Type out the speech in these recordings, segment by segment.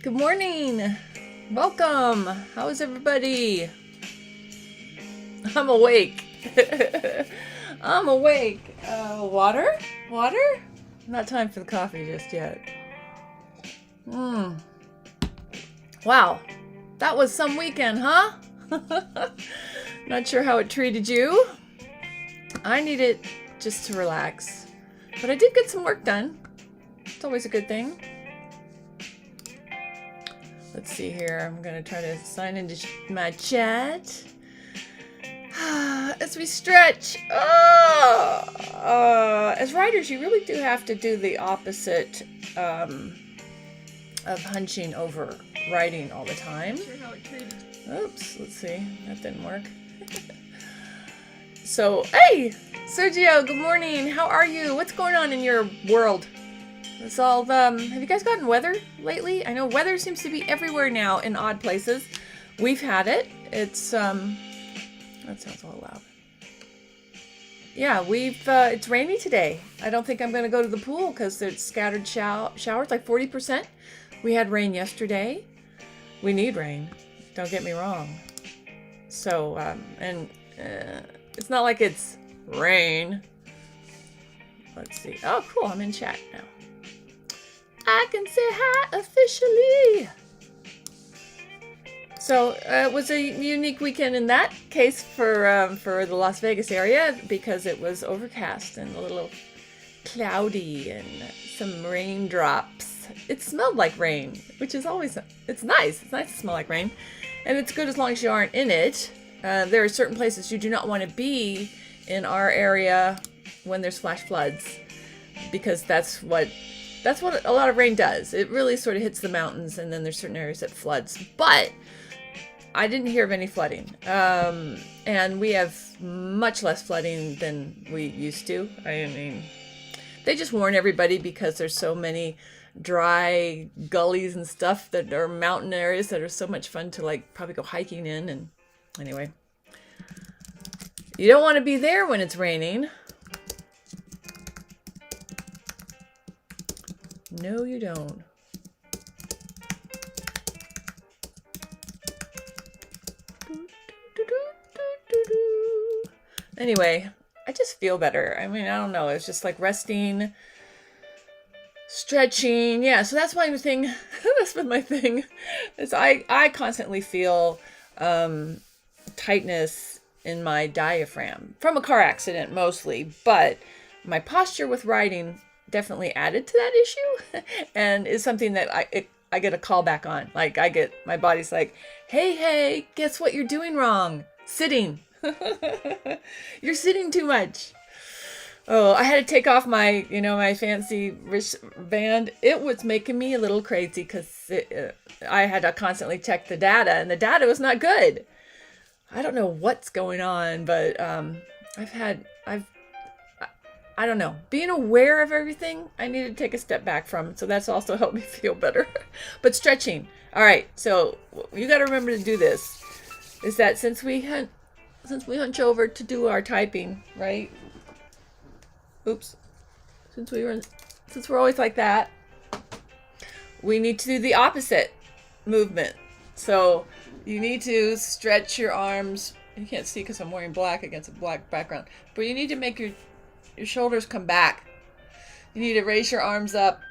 Good morning. Welcome. How is everybody? I'm awake. I'm awake. Water? Water? Not time for the coffee just yet. Wow. That was some weekend, huh? Not sure how it treated you. I needed just to relax. But I did get some work done. It's always a good thing. Let's see here. I'm going to try to sign into my chat. As we stretch. As writers, you really do have to do the opposite of hunching over writing all the time. Oops, let's see. That didn't work. So, hey, Sergio, good morning. How are you? What's going on in your world? It's all, have you guys gotten weather lately? I know weather seems to be everywhere now in odd places. We've had it. It's, that sounds all loud. Yeah, it's rainy today. I don't think I'm going to go to the pool because there's scattered showers, like 40%. We had rain yesterday. We need rain. Don't get me wrong. So, it's not like it's rain. Let's see. Oh, cool. I'm in chat now. I can say hi officially. So it was a unique weekend in that case for the Las Vegas area because it was overcast and a little cloudy and some raindrops. It smelled like rain, which is always, it's nice. It's nice to smell like rain. And it's good as long as you aren't in it. There are certain places you do not want to be in our area when there's flash floods because that's what a lot of rain does. It really sort of hits the mountains and then there's certain areas that floods. But I didn't hear of any flooding. And we have much less flooding than we used to. I mean, they just warn everybody because there's so many dry gullies and stuff that are mountain areas that are so much fun to like probably go hiking in. And anyway, you don't want to be there when it's raining. No, you don't. Anyway, I just feel better. I mean, I don't know. It's just like resting, stretching. Yeah, so that's my thing. That's been my thing. Is I constantly feel tightness in my diaphragm from a car accident mostly, but my posture with writing definitely added to that issue and is something that I get a call back on. Like my body's like, hey, guess what you're doing wrong? Sitting. You're sitting too much. Oh, I had to take off my, my fancy wristband. It was making me a little crazy because I had to constantly check the data and the data was not good. I don't know what's going on, but I don't know. Being aware of everything, I need to take a step back from. So that's also helped me feel better. But stretching. All right. So you got to remember to do this. Is that since we hunch over to do our typing, right? Oops. Since we're always like that, we need to do the opposite movement. So you need to stretch your arms. You can't see because I'm wearing black against a black background. But you need to make your shoulders come back. You need to raise your arms up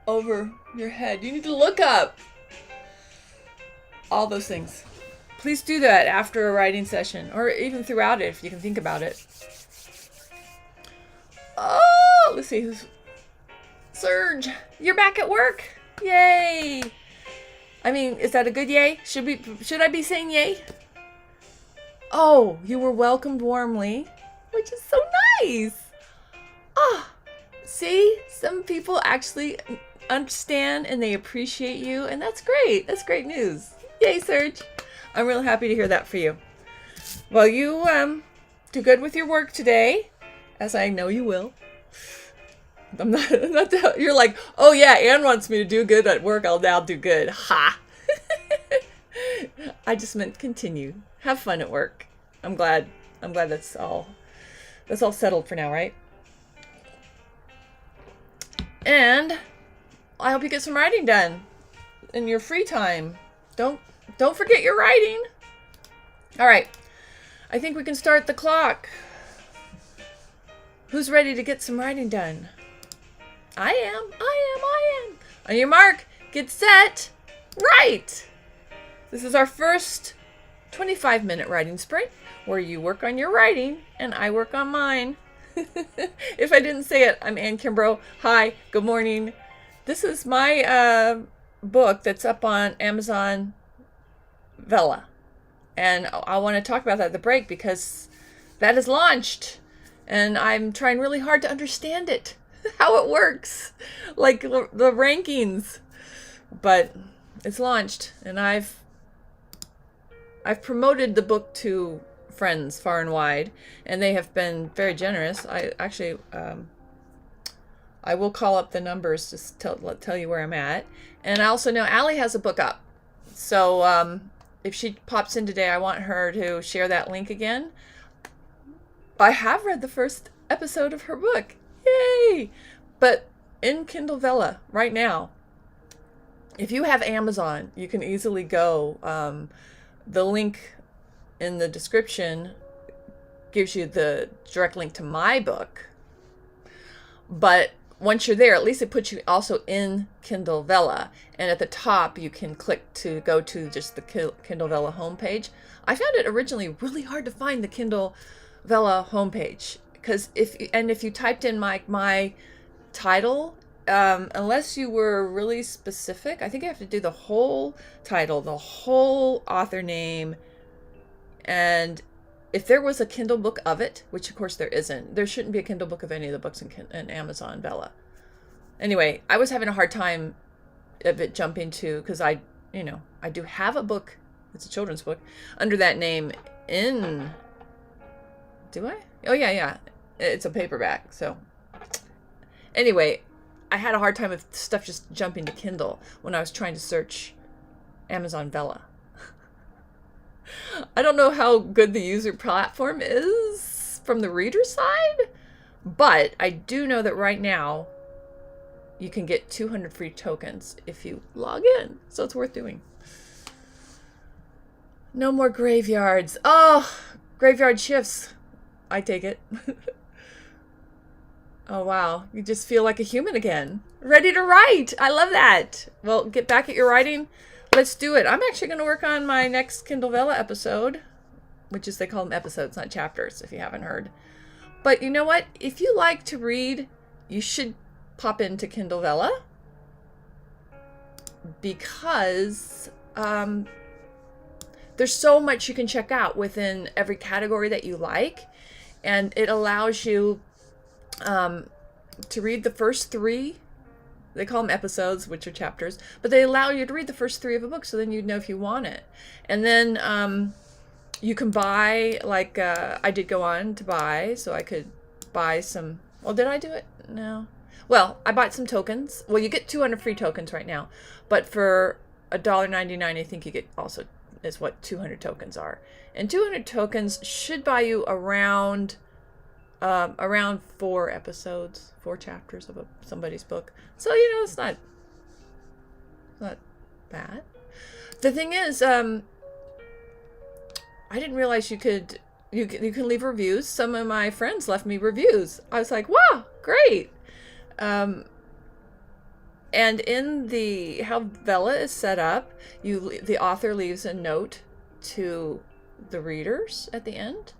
over your head. You need to look up. All those things. Please do that after a writing session or even throughout it if you can think about it. Oh, let's see who's Serge. You're back at work. Yay. I mean, is that a good yay? Should I be saying yay? Oh, you were welcomed warmly, which is so nice. Ah, see, some people actually understand and they appreciate you, and that's great. That's great news. Yay, Serge. I'm really happy to hear that for you. Well, you do good with your work today, as I know you will. I'm not you're like, oh yeah, Anne wants me to do good at work. I'll now do good. Ha. I just meant continue. Have fun at work. I'm glad that's all settled for now, right? And I hope you get some writing done. in your free time. Don't forget your writing. All right. I think we can start the clock. Who's ready to get some writing done? I am. On your mark, get set, write. This is our first 25-minute writing sprint where you work on your writing and I work on mine. If I didn't say it, I'm Ann Kimbrough. Hi, good morning. This is my book that's up on Amazon Vella. And I want to talk about that at the break because that is launched. And I'm trying really hard to understand it, how it works, like the rankings. But it's launched, and I've promoted the book to friends far and wide, and they have been very generous. I actually, I will call up the numbers to tell you where I'm at. And I also know Allie has a book up. So if she pops in today, I want her to share that link again. I have read the first episode of her book. Yay! But in Kindle Vella right now, if you have Amazon, you can easily go. The link in the description gives you the direct link to my book. But once you're there, at least it puts you also in Kindle Vella. And at the top, you can click to go to just the Kindle Vella homepage. I found it originally really hard to find the Kindle Vella homepage, because if you typed in my title, unless you were really specific, I think you have to do the whole title, the whole author name, and if there was a Kindle book of it, which of course there isn't, there shouldn't be a Kindle book of any of the books in Amazon Vella. Anyway, I was having a hard time of it jumping to, because I do have a book, it's a children's book, under that name in. Do I? Oh, yeah. It's a paperback. So anyway, I had a hard time with stuff just jumping to Kindle when I was trying to search Amazon Vella. I don't know how good the user platform is from the reader side, but I do know that right now you can get 200 free tokens if you log in. So it's worth doing. No more graveyards. Oh, graveyard shifts. I take it. Oh, wow. You just feel like a human again. Ready to write. I love that. Well, get back at your writing. Let's do it. I'm actually going to work on my next Kindle Vella episode, which is, they call them episodes, not chapters, if you haven't heard. But you know what? If you like to read, you should pop into Kindle Vella, because there's so much you can check out within every category that you like. And it allows you to read the first 3. They call them episodes, which are chapters, but they allow you to read the first 3 of a book, so then you'd know if you want it. And then you can buy, like I did go on to buy, so I could buy some. Well, did I do it? No. Well, I bought some tokens. Well, you get 200 free tokens right now, but for $1.99, I think you get also is what 200 tokens are. And 200 tokens should buy you around 4 episodes, 4 chapters of somebody's book. So, it's not bad. The thing is, I didn't realize you can leave reviews. Some of my friends left me reviews. I was like, wow, great. And in how Vella is set up, the author leaves a note to the readers at the end.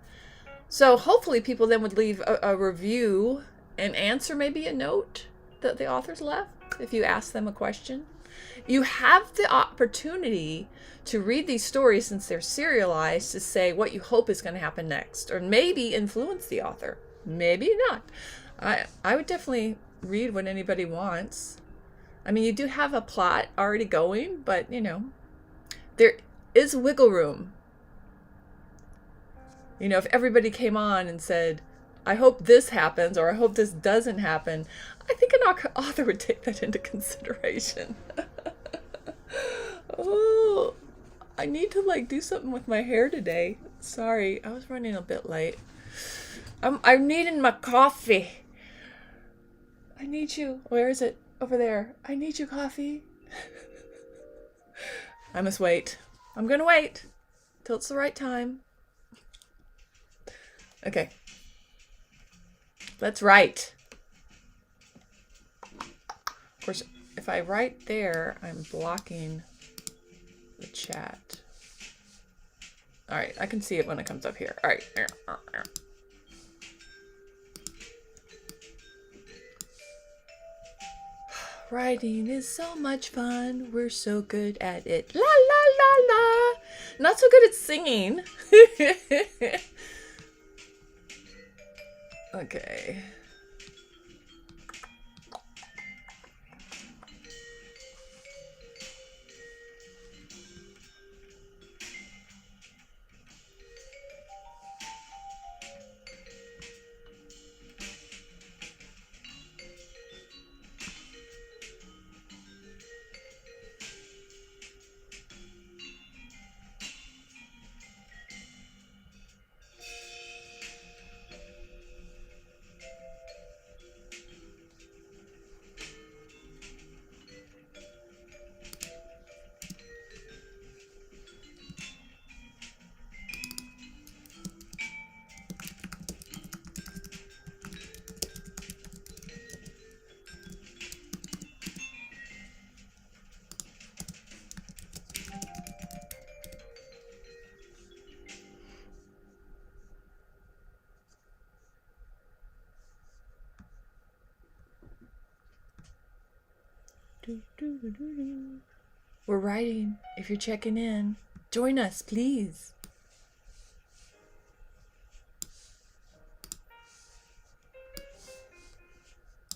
So hopefully people then would leave a review and answer maybe a note that the authors left if you ask them a question. You have the opportunity to read these stories, since they're serialized, to say what you hope is going to happen next, or maybe influence the author. Maybe not. I would definitely read what anybody wants. I mean, you do have a plot already going, but, there is wiggle room. If everybody came on and said, I hope this happens, or I hope this doesn't happen, I think an author would take that into consideration. Oh, I need to do something with my hair today. Sorry, I was running a bit late. I'm needing my coffee. I need you. Where is it? Over there. I need you, coffee. I must wait. I'm gonna wait till it's the right time. Okay. Let's write. Of course, if I write there, I'm blocking the chat. All right, I can see it when it comes up here. All right. Writing is so much fun. We're so good at it. La la la la. Not so good at singing. Okay. We're writing. If you're checking in, join us, please.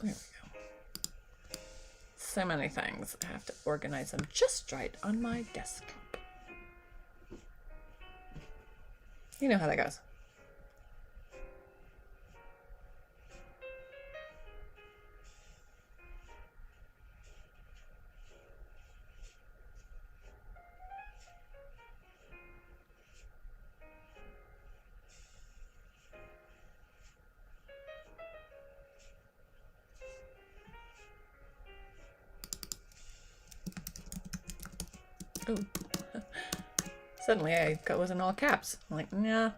There we go. So many things. I have to organize them just right on my desk. You know how that goes. Oh. Suddenly I was in all caps. I'm like, nah.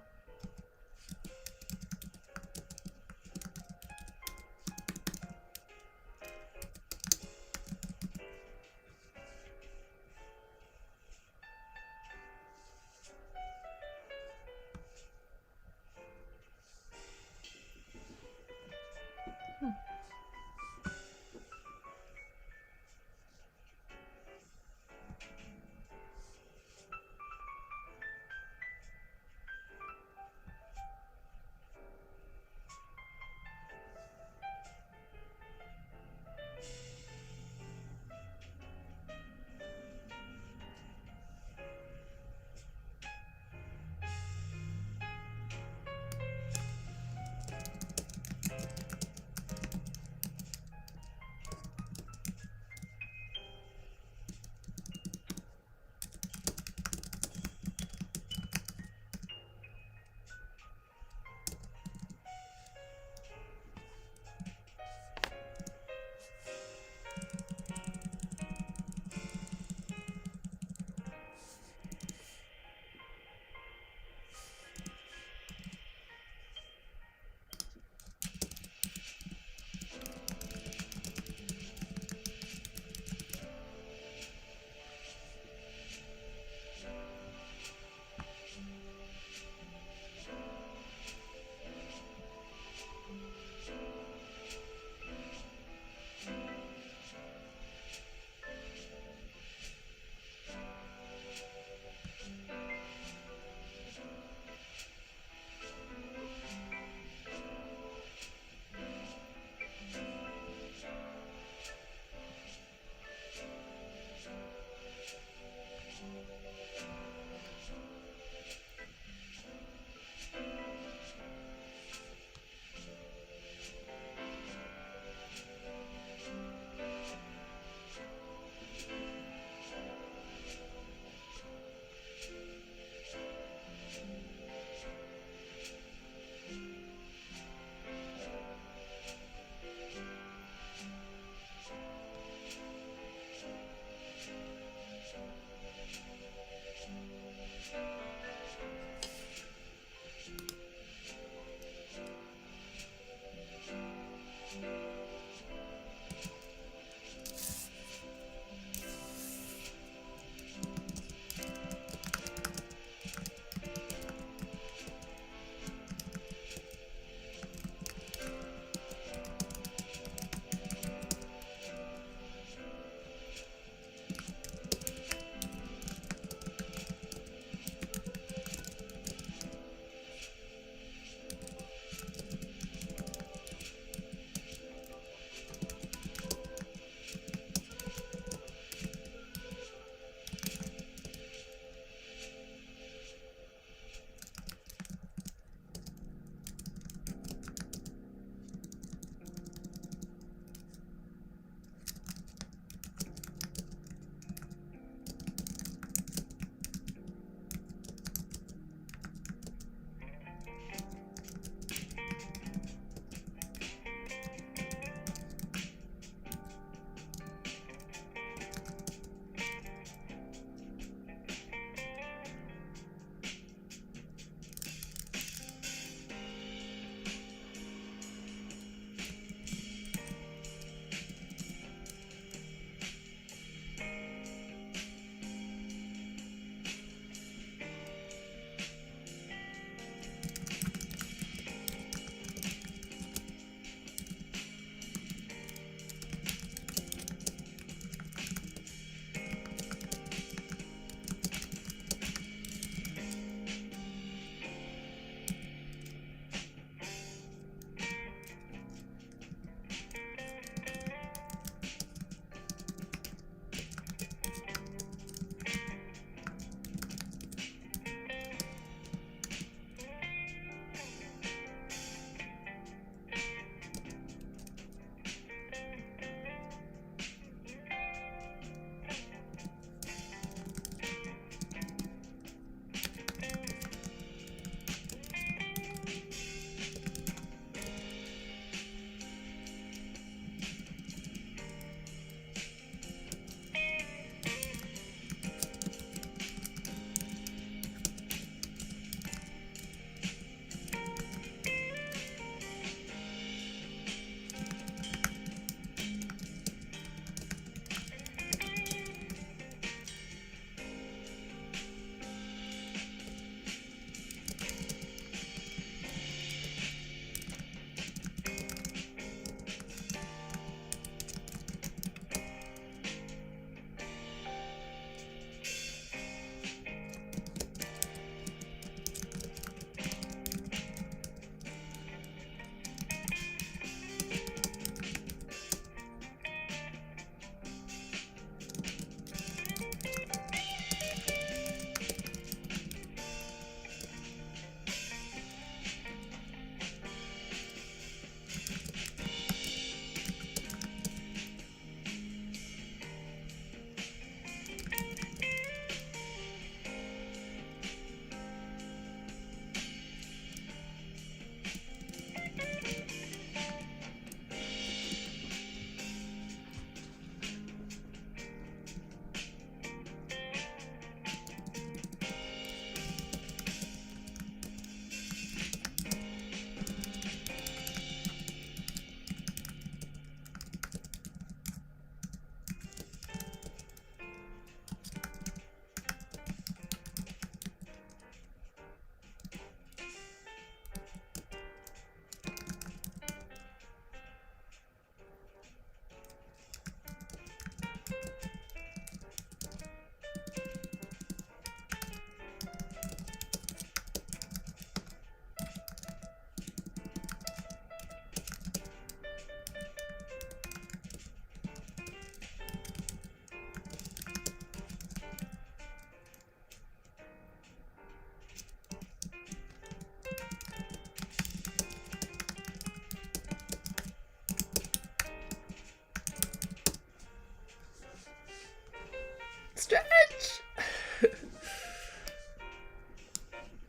Stretch!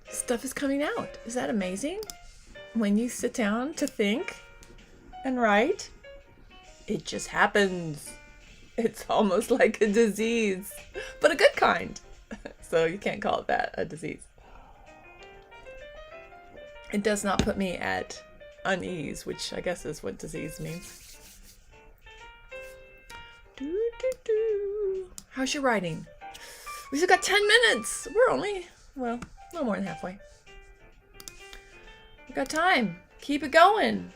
Stuff is coming out. Is that amazing? When you sit down to think and write, it just happens. It's almost like a disease, but a good kind. so you can't call it that, a disease. It does not put me at unease, which I guess is what disease means. How's your writing? We still got 10 minutes. We're only, well, a little more than halfway. We got time. Keep it going.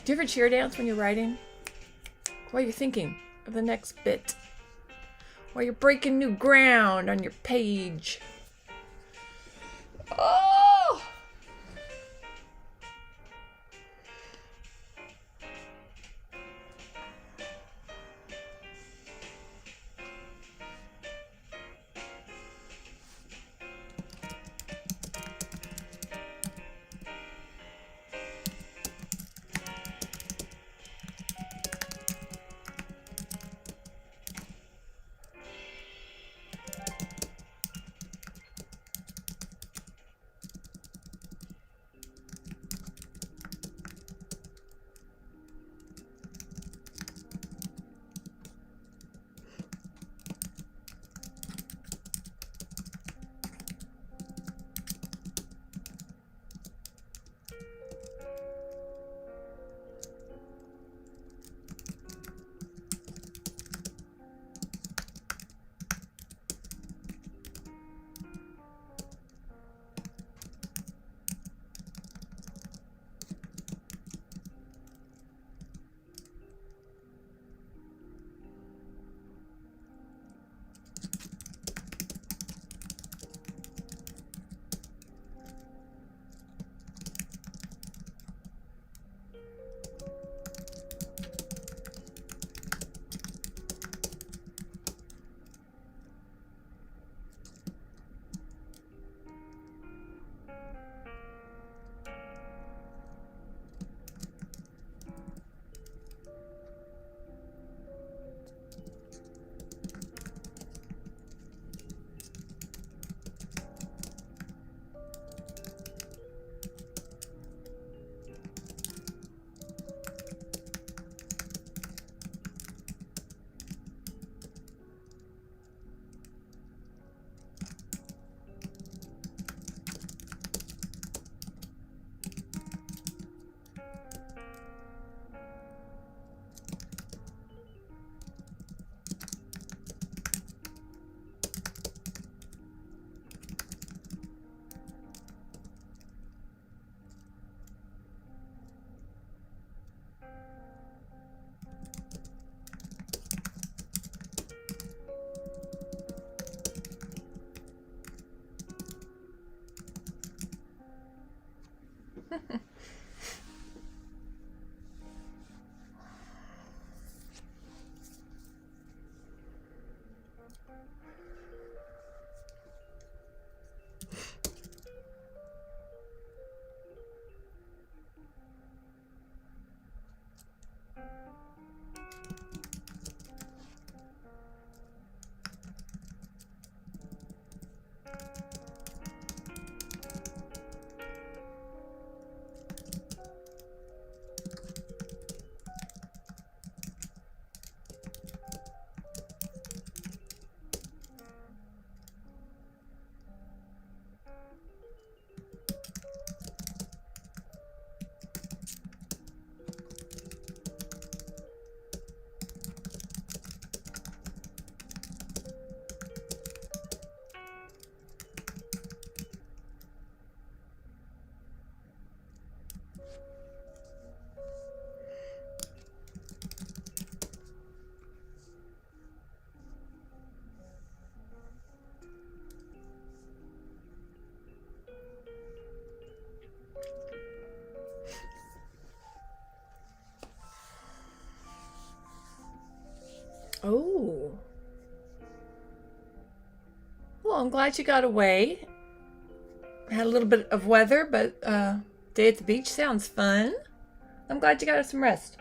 Do you ever cheer dance when you're writing? While you're thinking of the next bit? While you're breaking new ground on your page? Oh! Oh. Well, I'm glad you got away. Had a little bit of weather, but day at the beach sounds fun. I'm glad you got some rest.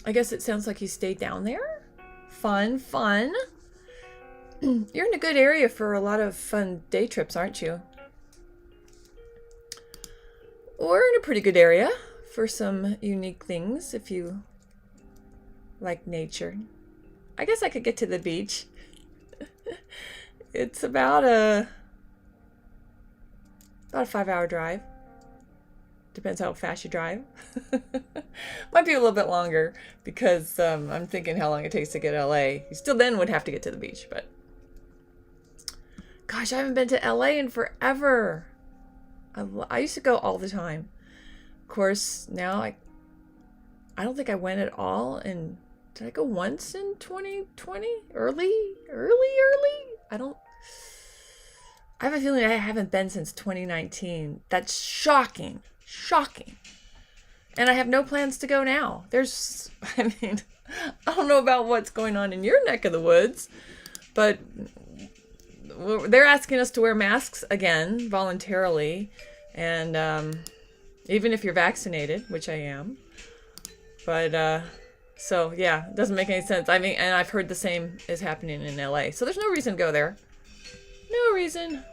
I guess it sounds like you stayed down there. Fun, fun. You're in a good area for a lot of fun day trips, aren't you? We're in a pretty good area for some unique things if you like nature. I guess I could get to the beach. It's about a 5-hour drive. Depends how fast you drive. Might be a little bit longer because I'm thinking how long it takes to get to LA. You still then would have to get to the beach, but gosh, I haven't been to LA in forever. I used to go all the time. Of course, now I don't think I went at all. And did I go once in 2020? Early? I have a feeling I haven't been since 2019. That's shocking. And I have no plans to go now. I don't know about what's going on in your neck of the woods, but they're asking us to wear masks again voluntarily. And even if you're vaccinated, which I am. But so yeah, it doesn't make any sense. I mean, and I've heard the same is happening in LA. So there's no reason to go there. No reason.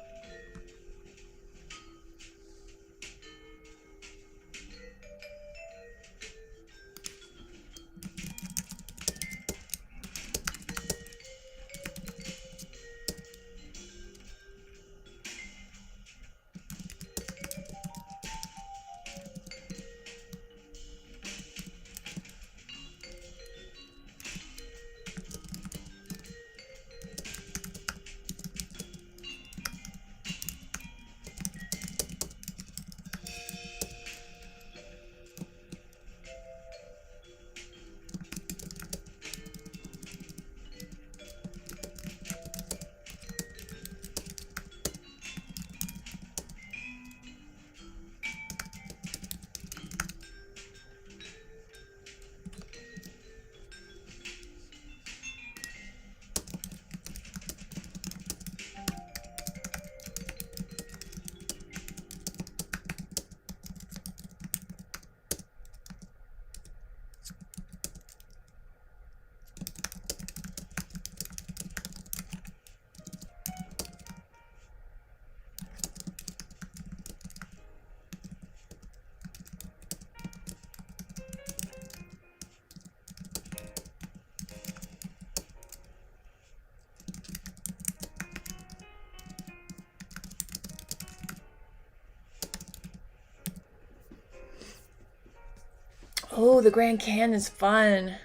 Oh, the Grand Canyon is fun.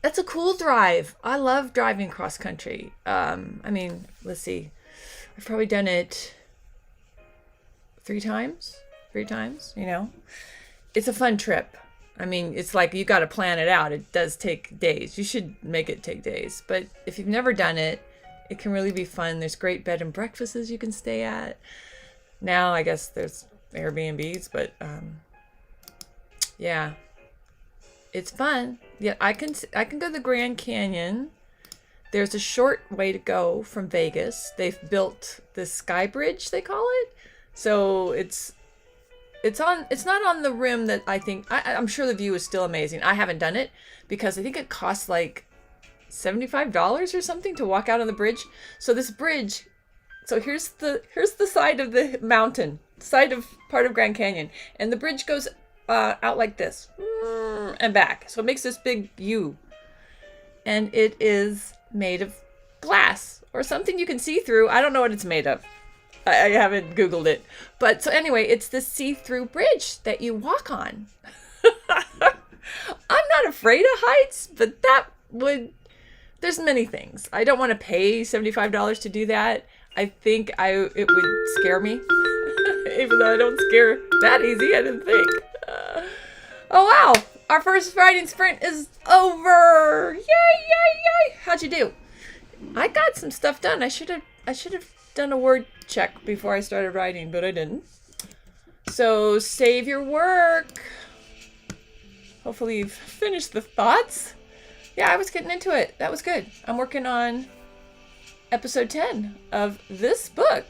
That's a cool drive. I love driving cross country. I mean, let's see. I've probably done it 3 times. It's a fun trip. I mean, it's like you got to plan it out. It does take days. You should make it take days. But if you've never done it, it can really be fun. There's great bed and breakfasts you can stay at. Now, I guess there's Airbnbs, but yeah, it's fun. Yeah, I can go to the Grand Canyon. There's a short way to go from Vegas. They've built the Sky Bridge, they call it. So it's not on the rim that I think. I'm sure the view is still amazing. I haven't done it because I think it costs like $75 or something to walk out on the bridge. So this bridge. So here's the side of the mountain, side of part of Grand Canyon, and the bridge goes out like this and back. So it makes this big U, and it is made of glass or something you can see through. I don't know what it's made of. I haven't Googled it, but so anyway, it's this see-through bridge that you walk on. I'm not afraid of heights, but there's many things. I don't want to pay $75 to do that. I think it would scare me, even though I don't scare that easy. I didn't think. Oh wow, our first riding sprint is over! Yay! How'd you do? I got some stuff done. I should have done a word check before I started riding, but I didn't. So save your work. Hopefully you've finished the thoughts. Yeah, I was getting into it. That was good. I'm working on episode 10 of this book.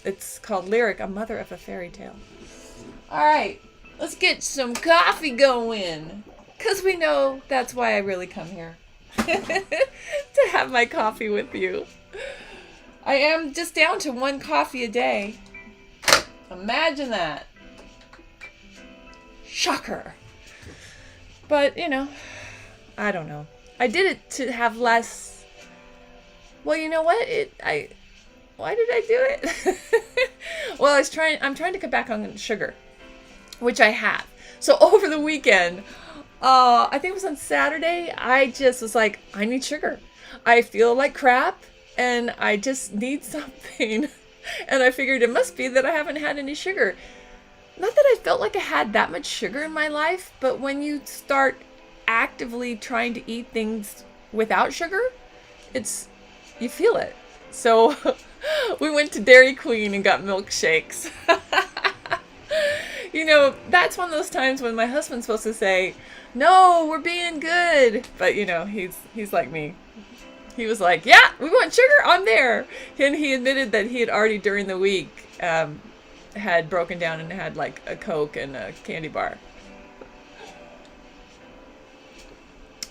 It's called Lyric, A Mother of a Fairy Tale. All right, let's get some coffee going. Because we know that's why I really come here. To have my coffee with you. I am just down to 1 coffee a day. Imagine that. Shocker. But, you know, I don't know. I did it to have less. Well, you know what? Why did I do it? Well, I'm trying to cut back on sugar, which I have. So over the weekend, I think it was on Saturday, I just was like, I need sugar. I feel like crap and I just need something. And I figured it must be that I haven't had any sugar. Not that I felt like I had that much sugar in my life, but when you start actively trying to eat things without sugar, you feel it. So we went to Dairy Queen and got milkshakes. You know, that's one of those times when my husband's supposed to say, no, we're being good. But, you know, he's like me. He was like, yeah, we want sugar, I'm there. And he admitted that he had already during the week had broken down and had like a Coke and a candy bar.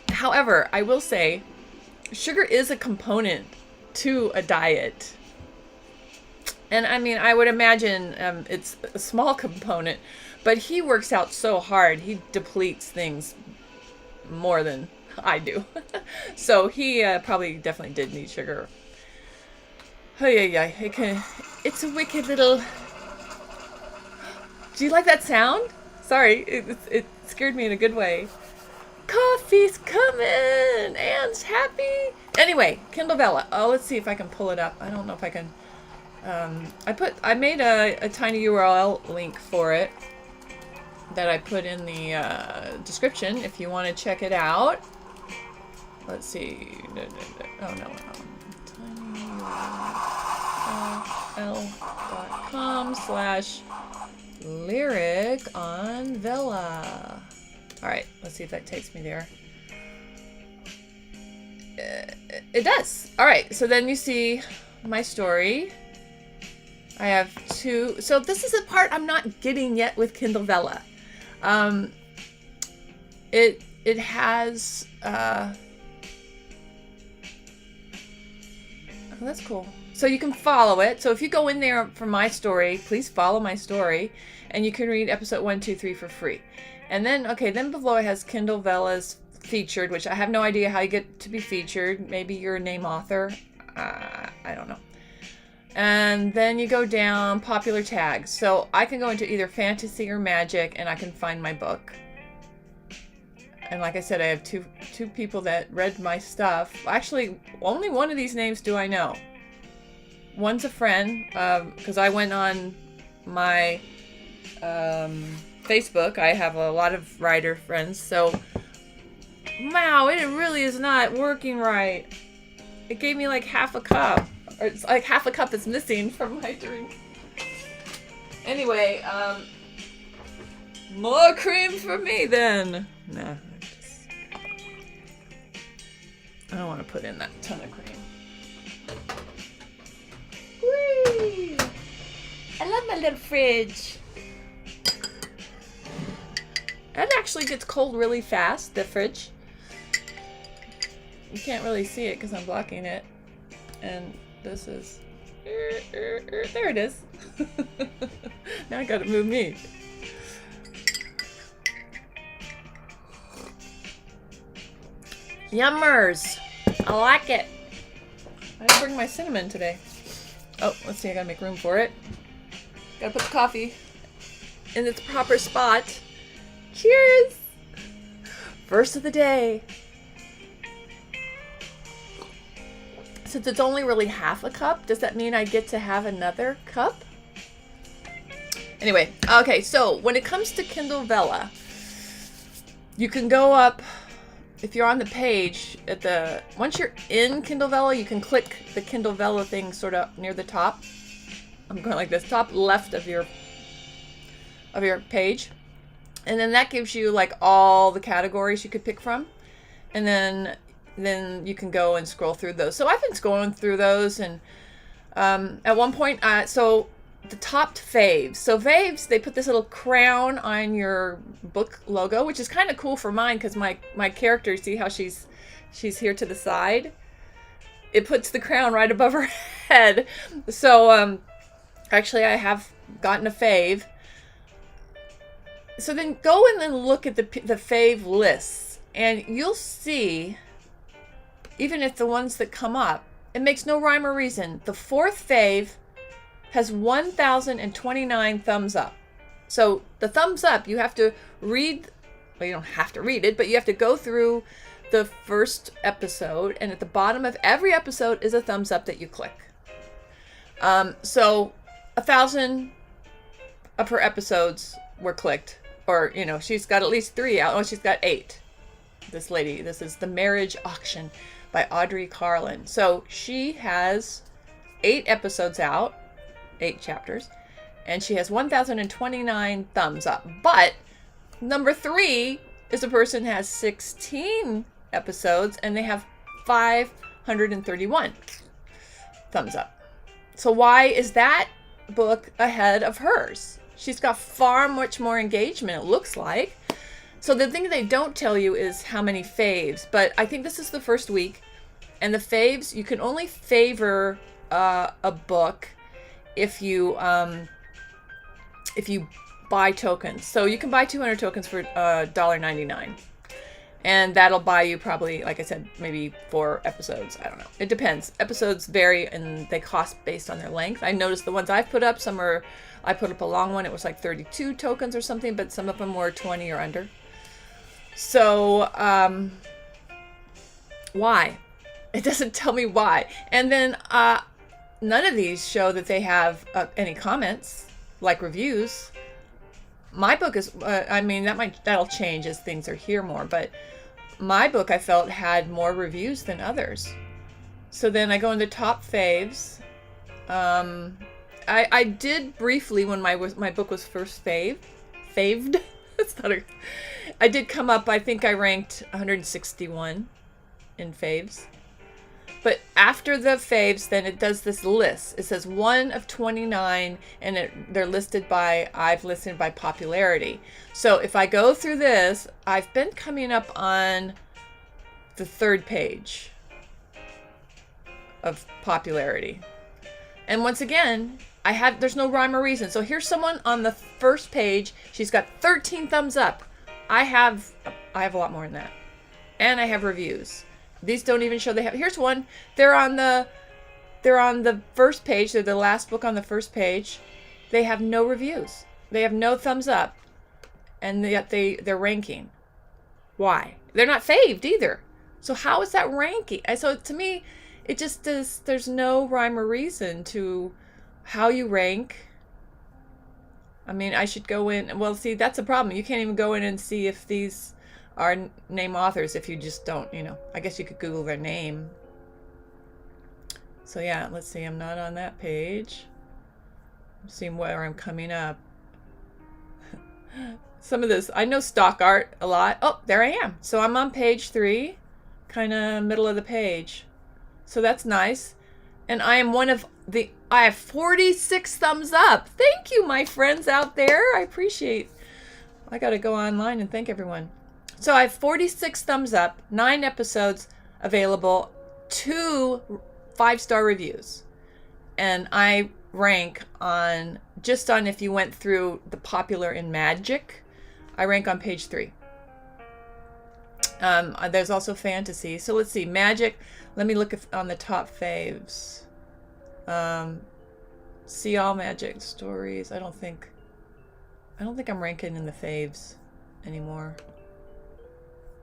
However, I will say, sugar is a component to a diet. And I mean, I would imagine it's a small component, but he works out so hard. He depletes things more than I do. So he probably definitely did need sugar. Oh yeah. It's a wicked little... Do you like that sound? Sorry, it scared me in a good way. Coffee's coming! Anne's happy! Anyway, Kindle Vella. Oh, let's see if I can pull it up. I don't know if I can... I made a tiny URL link for it that I put in the description if you want to check it out. Let's see. Oh no. tinyurl.com/lyric on Vella. All right, let's see if that takes me there. It does. All right, so then you see my story. I have 2. So this is a part I'm not getting yet with Kindle Vella. It has. Oh, that's cool. So you can follow it. So if you go in there for my story, please follow my story, and you can read episode 1, 2, 3 for free. And then then below it has Kindle Vella's featured, which I have no idea how you get to be featured. Maybe you're a name author. I don't know. And then you go down popular tags. So I can go into either fantasy or magic, and I can find my book. And like I said, I have two people that read my stuff. Actually, only one of these names do I know. One's a friend, because I went on my Facebook. I have a lot of writer friends. So, wow, it really is not working right. It gave me like half a cup. Or it's like half a cup is missing from my drink. Anyway, more cream for me then. Nah, I don't want to put in that ton of cream. Whee! I love my little fridge. It actually gets cold really fast, the fridge. You can't really see it because I'm blocking it. And this is... There it is. Now I gotta move me. Yummers! I like it. I didn't bring my cinnamon today. Oh, let's see, I gotta make room for it. Gotta put the coffee in its proper spot. Cheers! Verse of the day. Since it's only really half a cup, does that mean I get to have another cup? Anyway, okay, so when it comes to Kindle Vella, you can go up, if you're on the page, once you're in Kindle Vella, you can click the Kindle Vella thing sort of near the top. I'm going like this, top left of your of your page. And then that gives you like all the categories you could pick from. And then you can go and scroll through those. So I've been scrolling through those, and at one point, so the top faves. So faves, they put this little crown on your book logo, which is kind of cool for mine because my character, see how she's here to the side? It puts the crown right above her head. So actually, I have gotten a fave. So then go in and look at the fave lists, and you'll see, even if the ones that come up, it makes no rhyme or reason. The fourth fave has 1,029 thumbs up. So the thumbs up, you have to read, well, you don't have to read it, but you have to go through the first episode, and at the bottom of every episode is a thumbs up that you click. So 1,000 of her episodes were clicked. Or, she's got at least 3 out. Oh, she's got 8. This lady. This is The Marriage Auction by Audrey Carlin. So she has 8 episodes out, 8 chapters, and she has 1,029 thumbs up. But number 3 is a person who has 16 episodes, and they have 531 thumbs up. So why is that book ahead of hers? She's got far much more engagement, it looks like. So the thing they don't tell you is how many faves, but I think this is the first week, and the faves, you can only favor a book if you buy tokens. So you can buy 200 tokens for $1.99, and that'll buy you probably, like I said, maybe 4 episodes. I don't know. It depends. Episodes vary, and they cost based on their length. I noticed the ones I've put up, I put up a long one. It was like 32 tokens or something, but some of them were 20 or under. So, why? It doesn't tell me why. And then none of these show that they have any comments, like reviews. My book is, that'll change as things are here more, but my book, I felt, had more reviews than others. So then I go into top faves. I did briefly when my book was first faved. I did come up. I think I ranked 161 in faves. But after the faves, then it does this list. It says 1 of 29, and I've listed by popularity. So if I go through this, I've been coming up on the 3rd page of popularity. And once again, there's no rhyme or reason. So here's someone on the first page. She's got 13 thumbs up. I have a lot more than that. And I have reviews. These don't even show here's one. They're on the first page. They're the last book on the first page. They have no reviews. They have no thumbs up. And yet they're ranking. Why? They're not faved either. So how is that ranking? So to me, it just does, there's no rhyme or reason to how you rank. I mean, I should go in. Well, see, that's a problem. You can't even go in and see if these are name authors if you just don't, I guess you could Google their name. So yeah, let's see. I'm not on that page. I'm seeing where I'm coming up. Some of this, I know stock art a lot. Oh, there I am. So I'm on page 3, kind of middle of the page. So that's nice. And I am I have 46 thumbs up. Thank you, my friends out there. I appreciate. I got to go online and thank everyone. So I have 46 thumbs up, 9 episodes available, 2 5-star reviews. And I rank just on if you went through the popular in Magic, I rank on page 3. There's also fantasy. So let's see, Magic. Let me look on the top faves. See all Magic stories. I don't think I'm ranking in the faves anymore.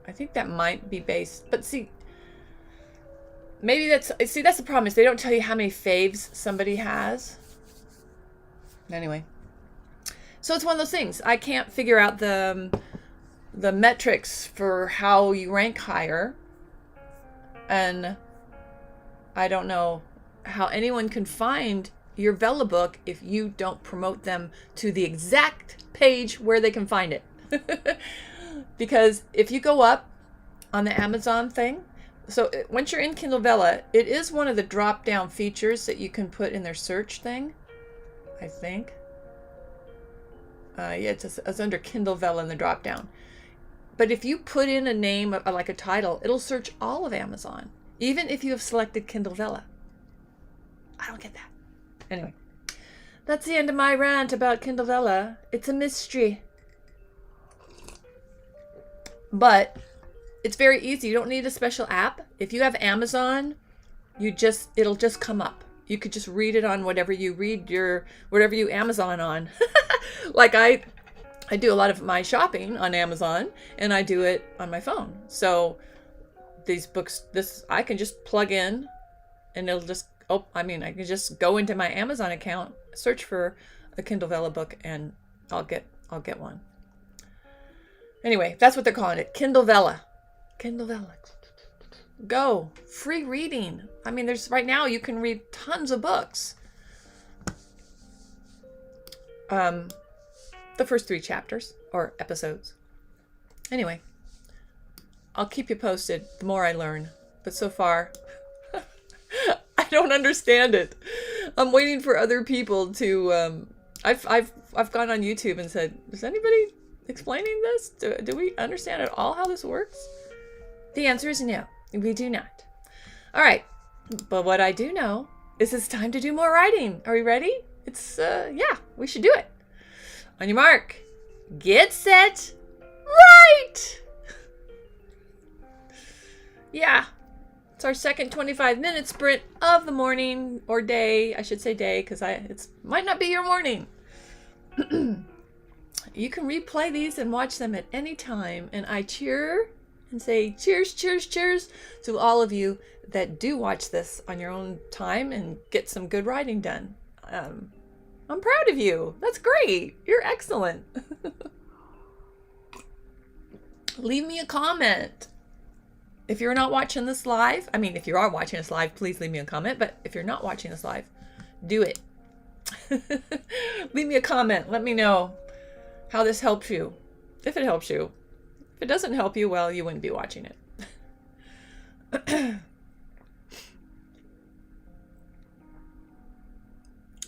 I think that might be based, but see, maybe that's the problem is they don't tell you how many faves somebody has. Anyway, so it's one of those things. I can't figure out the metrics for how you rank higher, and I don't know how anyone can find your Vella book if you don't promote them to the exact page where they can find it. Because if you go up on the Amazon thing, so once you're in Kindle Vella, it is one of the drop down features that you can put in their search thing, I think. Yeah, it's under Kindle Vella in the drop down. But if you put in a name, like a title, it'll search all of Amazon, even if you have selected Kindle Vella. I don't get that. Anyway, that's the end of my rant about Kindle Vella. It's a mystery. But it's very easy. You don't need a special app. If you have Amazon, it'll just come up. You could just read it on whatever you Amazon on. Like I do a lot of my shopping on Amazon, and I do it on my phone. So these books, I can just plug in, and it'll just I can just go into my Amazon account, search for a Kindle Vella book, and I'll get one. Anyway, that's what they're calling it, Kindle Vella. Kindle Vella. Go. Free reading. I mean, right now you can read tons of books. The first 3 chapters or episodes. Anyway, I'll keep you posted the more I learn. But so far, I don't understand it. I'm waiting for other people to. I've gone on YouTube and said, "Is anybody explaining this? Do we understand at all how this works?" The answer is no, we do not. All right, but what I do know is it's time to do more writing. Are we ready? Yeah, we should do it. On your mark, get set, write! Yeah, it's our second 25-minute sprint of the morning, or day. I should say day, because it might not be your morning. You can replay these and watch them at any time, and I cheer and say cheers, cheers, cheers to all of you that do watch this on your own time and get some good writing done. I'm proud of you. That's great. You're excellent. Leave me a comment. If you're not watching this live, if you are watching this live, please leave me a comment. But if you're not watching this live, do it. Leave me a comment. Let me know how this helps you. If it helps you. If it doesn't help you, well, you wouldn't be watching it.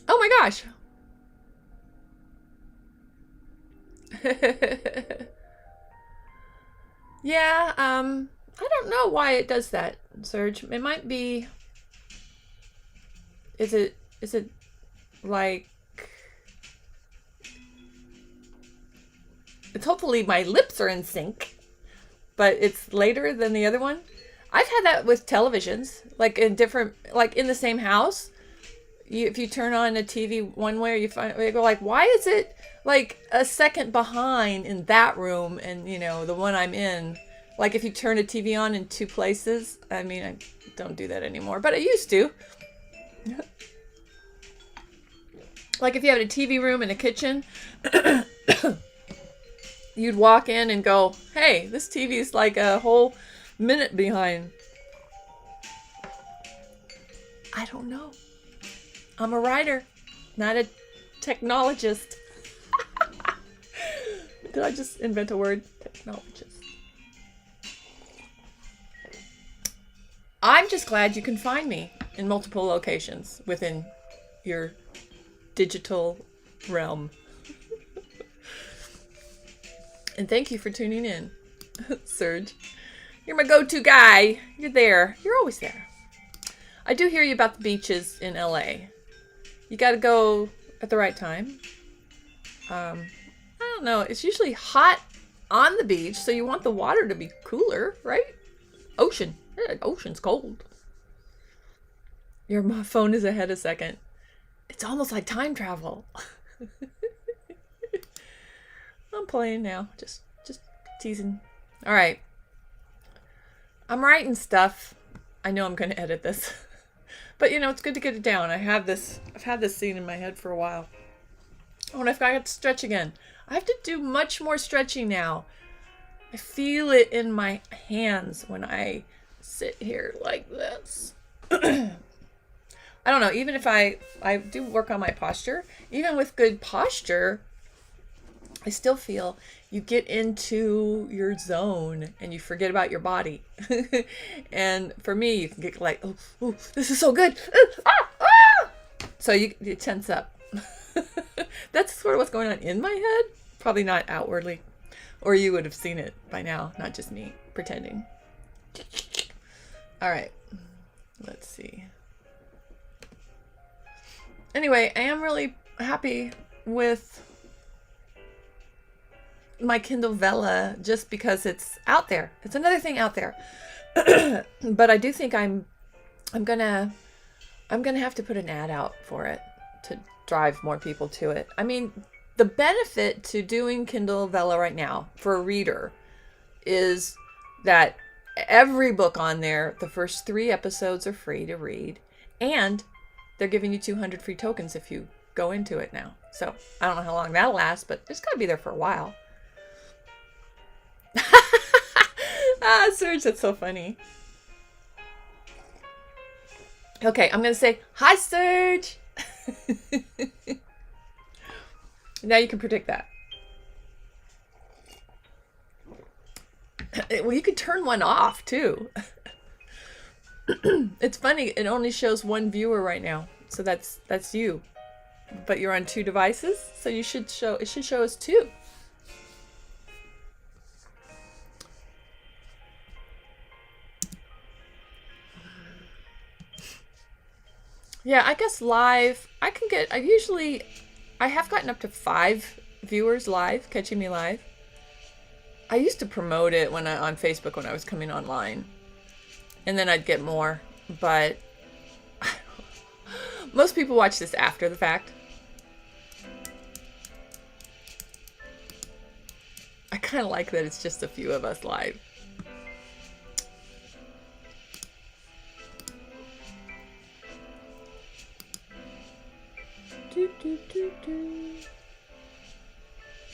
Oh my gosh. Yeah, I don't know why it does that, Serge. It might be... Is it like... It's hopefully my lips are in sync, but it's later than the other one. I've had that with televisions, like in the same house. If you turn on a TV one way, you go like, why is it like a second behind in that room and the one I'm in? Like if you turn a TV on in 2 places. I don't do that anymore, but I used to. Like if you had a TV room and a kitchen, you'd walk in and go, hey, this TV is like a whole minute behind. I don't know. I'm a writer, not a technologist. Did I just invent a word? Technologist. I'm just glad you can find me in multiple locations within your digital realm. And thank you for tuning in, Serge. You're my go-to guy. You're there. You're always there. I do hear you about the beaches in LA. You got to go at the right time. I don't know. It's usually hot on the beach, so you want the water to be cooler, right? Ocean. Yeah, ocean's cold. Your phone is ahead a second. It's almost like time travel. I'm playing now. Just teasing. All right. I'm writing stuff. I know I'm going to edit this. But it's good to get it down. I've had this scene in my head for a while. Oh, and I've got to stretch again. I have to do much more stretching now. I feel it in my hands when I sit here like this. I don't know. Even if I do work on my posture, even with good posture, I still feel you get into your zone and you forget about your body. And for me, you can get like, oh, this is so good. So you tense up. That's sort of what's going on in my head. Probably not outwardly. Or you would have seen it by now, not just me pretending. All right. Let's see. Anyway, I am really happy with my Kindle Vella just because it's out there. It's another thing out there. But I do think I'm gonna have to put an ad out for it to drive more people to it. I mean, the benefit to doing Kindle Vella right now for a reader is that every book on there, the first 3 episodes are free to read, and they're giving you 200 free tokens if you go into it now. So I don't know how long that'll last, but it's got to be there for a while. Serge, that's so funny. Okay, I'm going to say, hi, Serge. Now you can predict that. Well, you could turn one off, too. It's funny. It only shows 1 viewer right now. So that's you. But you're on 2 devices, so it should show us 2. Yeah, I guess live, I have gotten up to 5 viewers live, catching me live. I used to promote it on Facebook when I was coming online. And then I'd get more, but most people watch this after the fact. I kind of like that it's just a few of us live.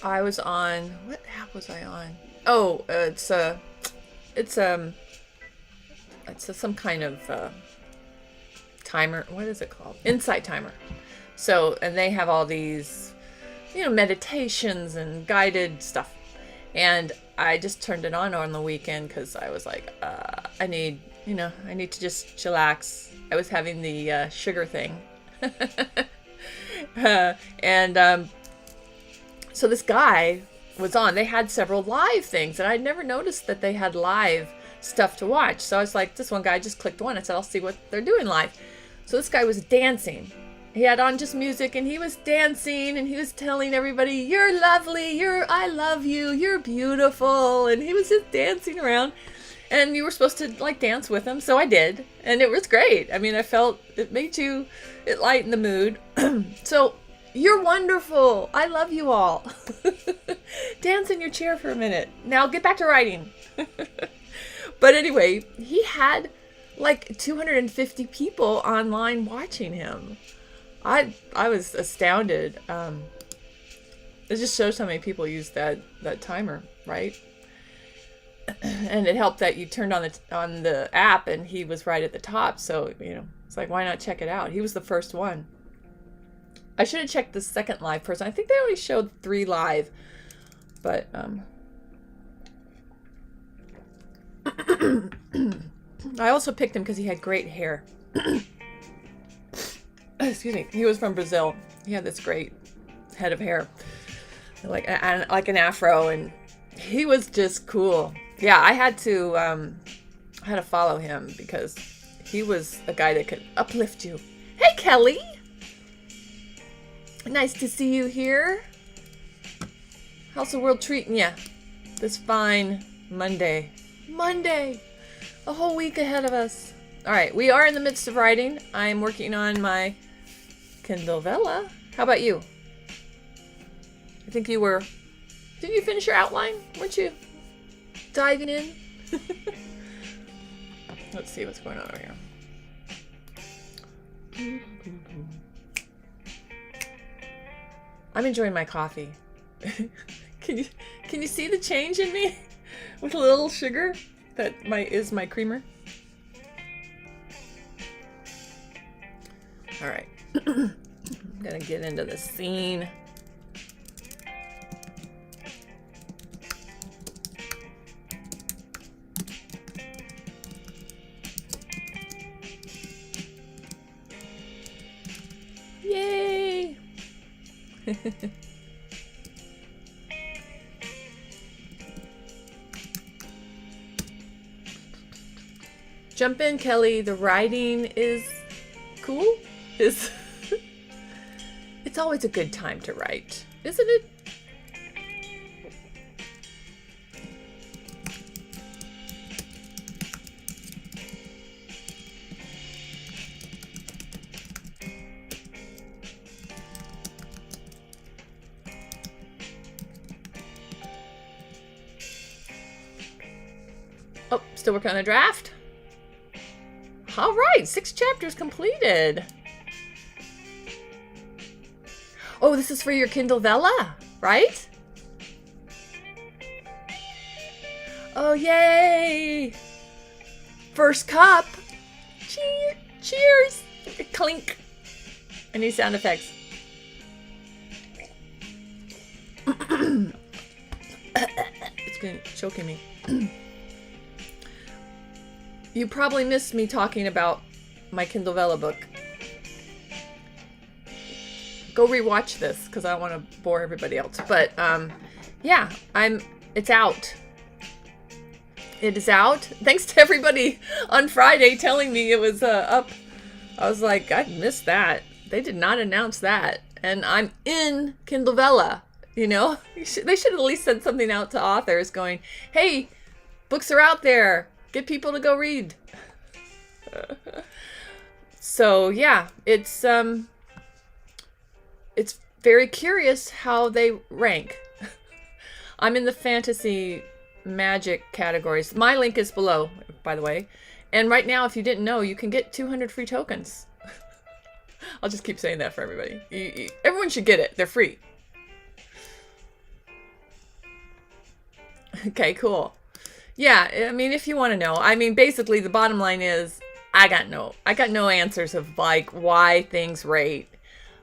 I was on, what app was I on? Oh, it's some kind of timer. What is it called? Insight Timer. So, and they have all these, meditations and guided stuff. And I just turned it on the weekend because I was like, I need to just chillax. I was having the sugar thing. So this guy was on. They had several live things, and I'd never noticed that they had live stuff to watch. So I was like, this one guy just clicked one. I said, I'll see what they're doing live. So this guy was dancing. He had on just music, and he was dancing, and he was telling everybody, you're lovely, I love you, you're beautiful. And he was just dancing around, and you were supposed to dance with him. So I did, and it was great. I mean, I felt it lightened the mood. So you're wonderful. I love you all. Dance in your chair for a minute. Now get back to writing. But anyway, he had 250 people online watching him. I was astounded. It just shows how many people use that timer, right? And it helped that you turned on the app and he was right at the top. So, it's like, why not check it out? He was the first one. I should have checked the second live person. I think they only showed 3 live. But, I also picked him because he had great hair. Excuse me. He was from Brazil. He had this great head of hair. Like an afro, and he was just cool. Yeah, I had to follow him because he was a guy that could uplift you. Hey, Kelly! Nice to see you here. How's the world treating you this fine Monday? A whole week ahead of us. All right, we are in the midst of writing. I'm working on my Kindle Vella. How about you? I think you were... Didn't you finish your outline? Weren't you diving in? Let's see what's going on over here. I'm enjoying my coffee. Can you see the change in me? With a little sugar that is my creamer. All right. I'm gonna get into the scene. Jump in, Kelly. The writing is cool. It's always a good time to write, isn't it? Oh, still working on the draft? All right, 6 chapters completed. Oh, this is for your Kindle Vella, right? Oh, yay! First cup. Cheers. Clink. I need sound effects. It's choking me. You probably missed me talking about my Kindle Vella book. Go rewatch this because I don't want to bore everybody else. But yeah, it's out. It is out. Thanks to everybody on Friday telling me it was up. I was like, I missed that. They did not announce that. And I'm in Kindle Vella, you know? They should at least send something out to authors going, hey, books are out there. Get people to go read. So yeah, it's very curious how they rank. I'm in the fantasy magic categories. My link is below, by the way. And right now, if you didn't know, you can get 200 free tokens. I'll just keep saying that for everybody. Everyone should get it. They're free. Okay, cool. Yeah, I mean, if you want to know, I mean, basically the bottom line is I got no answers of like why things rate.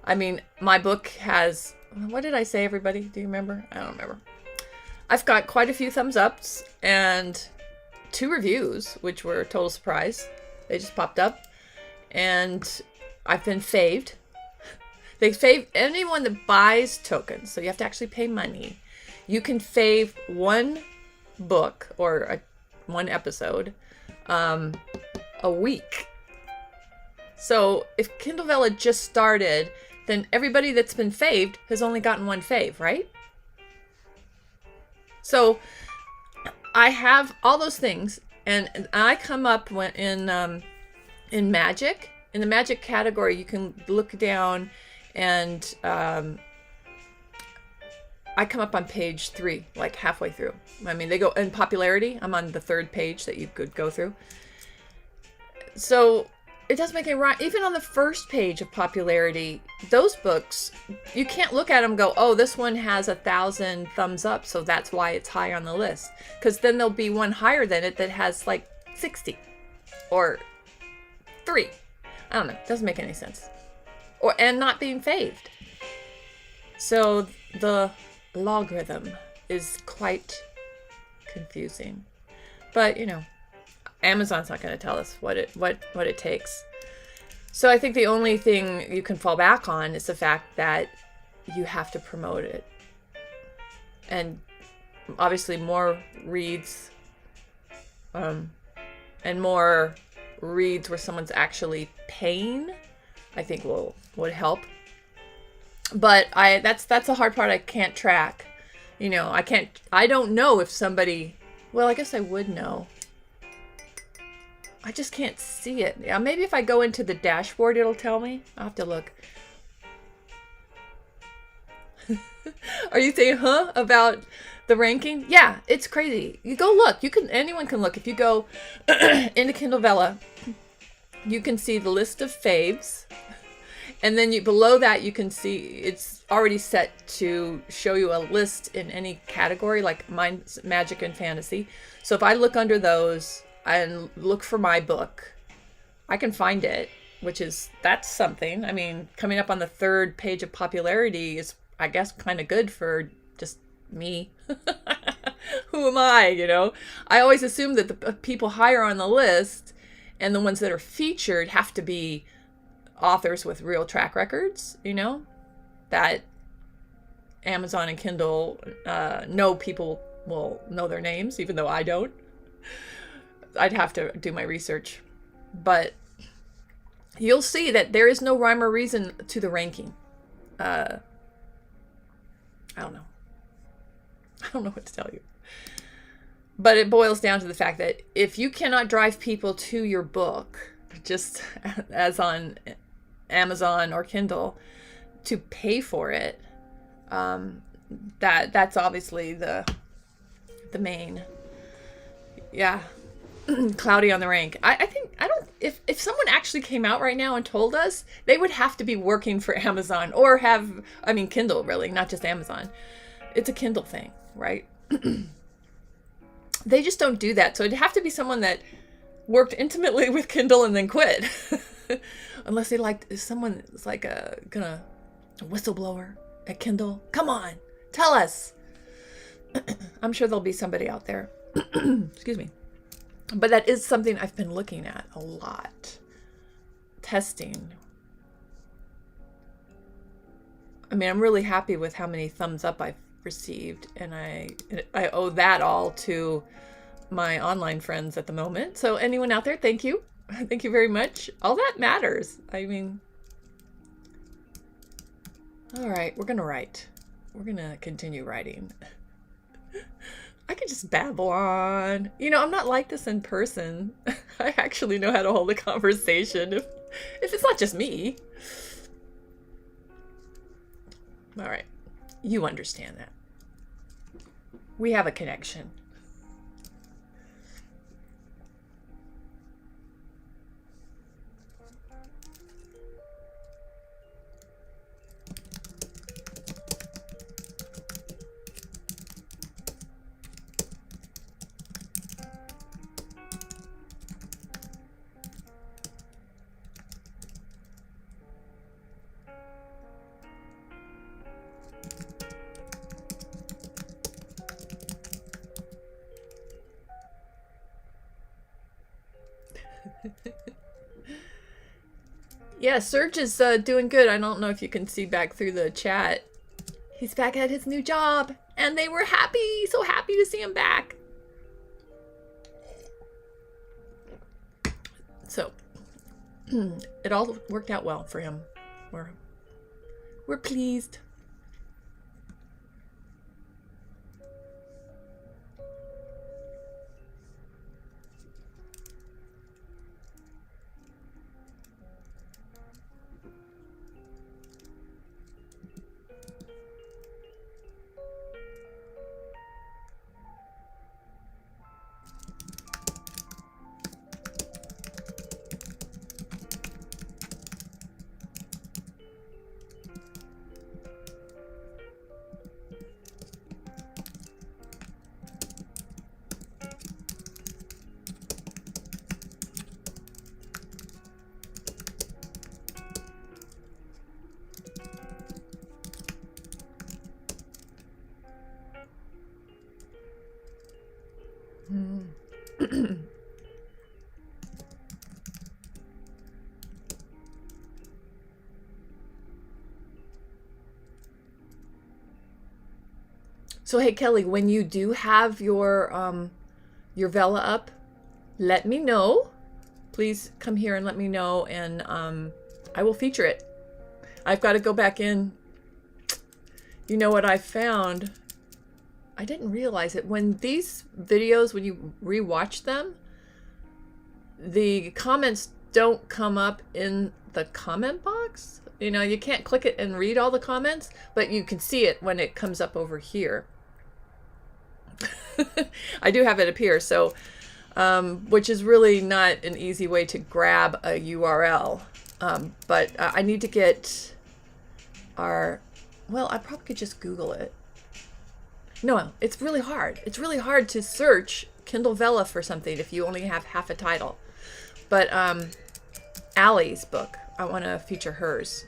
I mean, my book has, what did I say, everybody? Do you remember? I don't remember. I've got quite a few thumbs ups and 2 reviews, which were a total surprise. They just popped up. And I've been faved. They fave anyone that buys tokens, so you have to actually pay money. You can fave one book or one episode a week. So if Kindle Vella just started, then everybody that's been faved has only gotten one fave, right? So I have all those things, and I come up in magic. In the magic category, you can look down, and I come up on page 3, like halfway through. I mean, they go in popularity. I'm on the 3rd page that you could go through. So it doesn't make any right. Even on the 1st page of popularity, those books, you can't look at them and go, oh, this one has 1,000 thumbs up, so that's why it's high on the list. Because then there'll be one higher than it that has like 60 or 3. I don't know. It doesn't make any sense. And not being faved. So the logarithm is quite confusing. But, you know, Amazon's not going to tell us what it takes. So I think the only thing you can fall back on is the fact that you have to promote it. And obviously more reads and more reads where someone's actually paying, I think would help. But that's a hard part I can't track. You know, I don't know if somebody, well, I guess I would know. I just can't see it. Yeah, maybe if I go into the dashboard, it'll tell me. I'll have to look. Are you saying, huh, about the ranking? Yeah, it's crazy. You go look. Anyone can look. If you go into Kindle Vella, you can see the list of faves. And then below that, you can see it's already set to show you a list in any category, like mine's magic and fantasy. So if I look under those and look for my book, I can find it, that's something. I mean, coming up on the 3rd page of popularity is, I guess, kind of good for just me. Who am I, you know? I always assume that the people higher on the list and the ones that are featured have to be authors with real track records, you know, that Amazon and Kindle know people will know their names, even though I don't. I'd have to do my research. But you'll see that there is no rhyme or reason to the ranking. I don't know. I don't know what to tell you. But it boils down to the fact that if you cannot drive people to your book, just as on Amazon or Kindle, to pay for it, that's obviously the main, cloudy on the rank. I think, if someone actually came out right now and told us, they would have to be working for Amazon or Kindle, really, not just Amazon. It's a Kindle thing, right? They just don't do that. So it'd have to be someone that worked intimately with Kindle and then quit. Unless they someone is like a whistleblower at Kindle. Come on, tell us. I'm sure there'll be somebody out there. Excuse me. But that is something I've been looking at a lot. Testing. I mean, I'm really happy with how many thumbs up I've received, and I owe that all to my online friends at the moment. So anyone out there, thank you. Thank you very much. All that matters. I mean, all right, we're going to write. We're going to continue writing. I could just babble on. I'm not like this in person. I actually know how to hold a conversation if it's not just me. All right. You understand that. We have a connection. Yeah, Serge is doing good. I don't know if you can see back through the chat. He's back at his new job, and they were happy, so happy to see him back. So, it all worked out well for him. We're pleased. So hey Kelly, when you do have your Vela up, let me know. Please come here and let me know, and I will feature it. I've got to go back in. You know what I found? I didn't realize it. When these videos, when you rewatch them, the comments don't come up in the comment box. You can't click it and read all the comments, but you can see it when it comes up over here. I do have it up here, so which is really not an easy way to grab a URL. But I need to get I probably could just Google it. No, it's really hard. It's really hard to search Kindle Vella for something if you only have half a title. But Allie's book, I want to feature hers.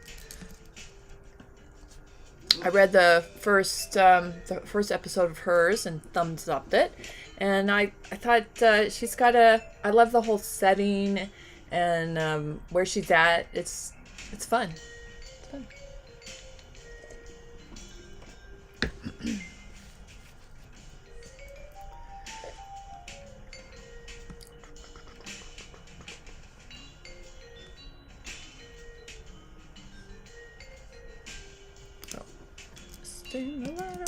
I read the first episode of hers and thumbs upped it, and I thought she's got I love the whole setting and where she's at. It's fun. It's fun. in the water.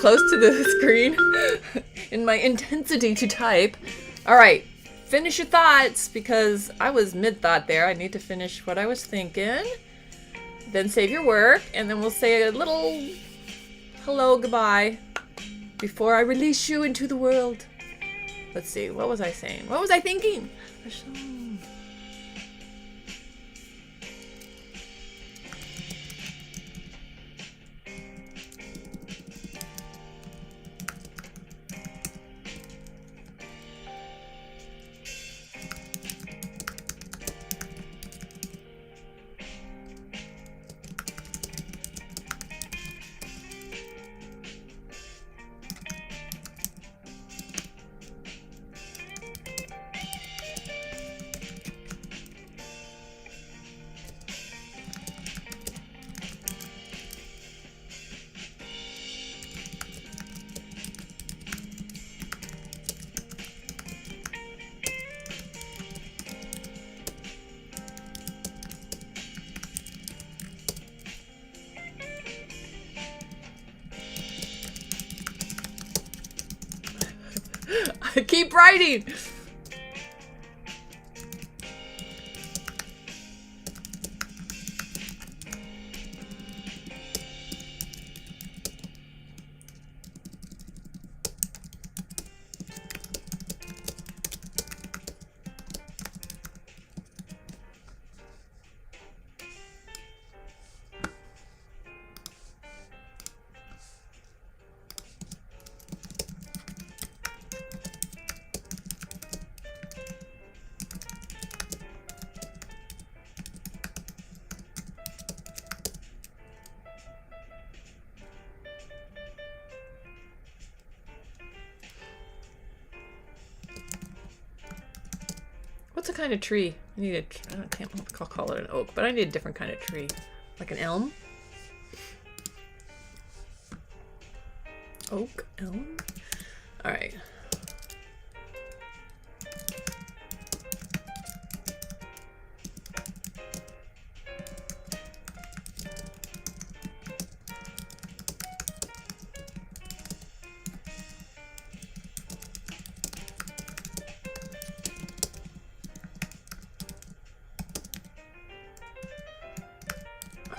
close to the screen in my intensity to type. All right, finish your thoughts, because I was mid-thought there. I need to finish what I was thinking. Then save your work, and then we'll say a little hello, goodbye, before I release you into the world. Let's see, what was I saying? What was I thinking? Keep writing. What's a kind of tree? I need a, I can't call it an oak, but I need a different kind of tree. Like an elm? Oak, elm? Alright.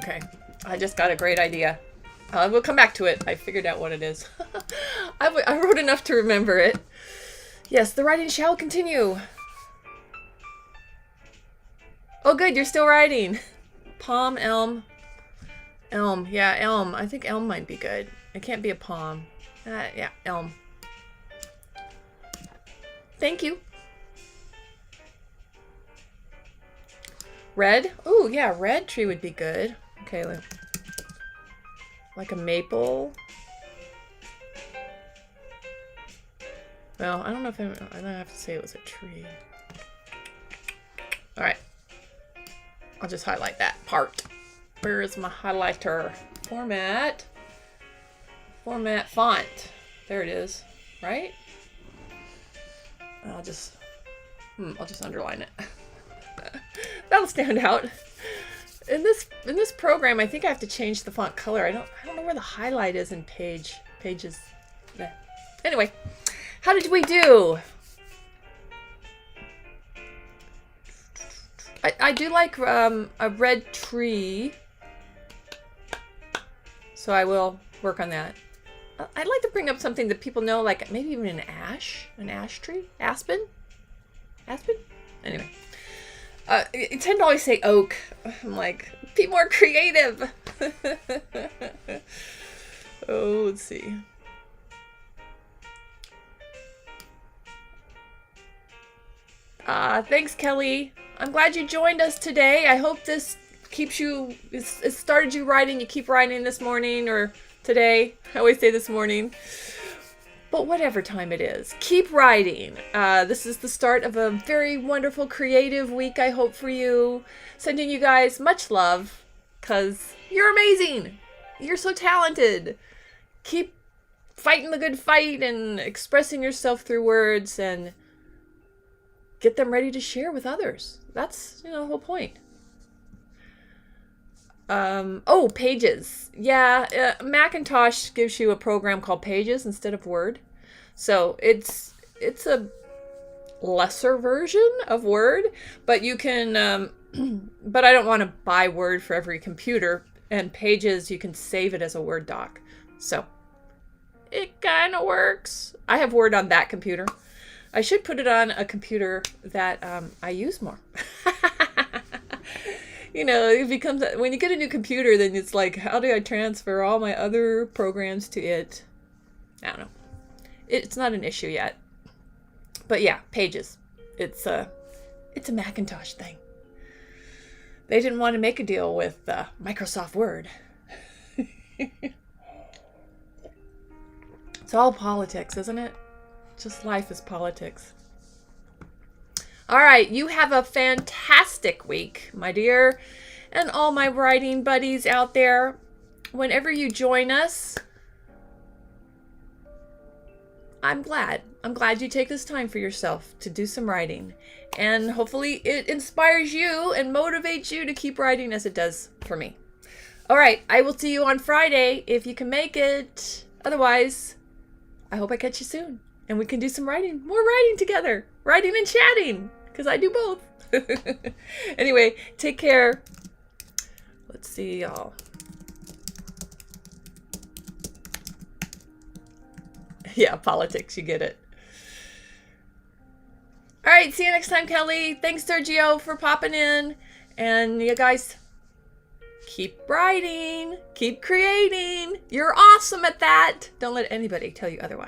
Okay, I just got a great idea. We'll come back to it. I figured out what it is. I wrote enough to remember it. Yes, the writing shall continue. Oh good, you're still writing. Palm, elm. Elm, yeah, elm. I think elm might be good. It can't be a palm. Yeah, elm. Thank you. Red? Ooh, yeah, red tree would be good. Okay, like a maple. Well, I don't know if I don't have to say it was a tree. All right, I'll just highlight that part. Where is my highlighter? Format, font. There it is, right? I'll just underline it. That'll stand out. In this program, I think I have to change the font color. I don't know where the highlight is in pages. Anyway, how did we do? I do like a red tree, so I will work on that. I'd like to bring up something that people know, like maybe even an ash tree, aspen. Anyway. You tend to always say oak. I'm like, be more creative. Oh, let's see. Thanks, Kelly. I'm glad you joined us today. I hope this keeps you, it started you writing. You keep writing this morning or today. I always say this morning. But whatever time it is, keep writing. This is the start of a very wonderful creative week, I hope, for you. Sending you guys much love, because you're amazing. You're so talented. Keep fighting the good fight and expressing yourself through words and get them ready to share with others. That's, the whole point. Oh, Pages. Yeah, Macintosh gives you a program called Pages instead of Word. So it's a lesser version of Word, but you can but I don't want to buy Word for every computer, and Pages you can save it as a Word doc. So it kind of works. I have Word on that computer. I should put it on a computer that I use more. You know, it becomes, when you get a new computer, then it's like, how do I transfer all my other programs to it? I don't know. It's not an issue yet. But yeah, Pages. It's a Macintosh thing. They didn't want to make a deal with Microsoft Word. It's all politics, isn't it? Just life is politics. All right, you have a fantastic week, my dear, and all my writing buddies out there. Whenever you join us, I'm glad. I'm glad you take this time for yourself to do some writing. And hopefully it inspires you and motivates you to keep writing as it does for me. All right, I will see you on Friday if you can make it. Otherwise, I hope I catch you soon. And we can do some writing, more writing together, writing and chatting, because I do both. Anyway, take care. Let's see, y'all. Yeah, politics, you get it. All right, see you next time, Kelly. Thanks, Sergio, for popping in. And you guys, keep writing, keep creating. You're awesome at that. Don't let anybody tell you otherwise.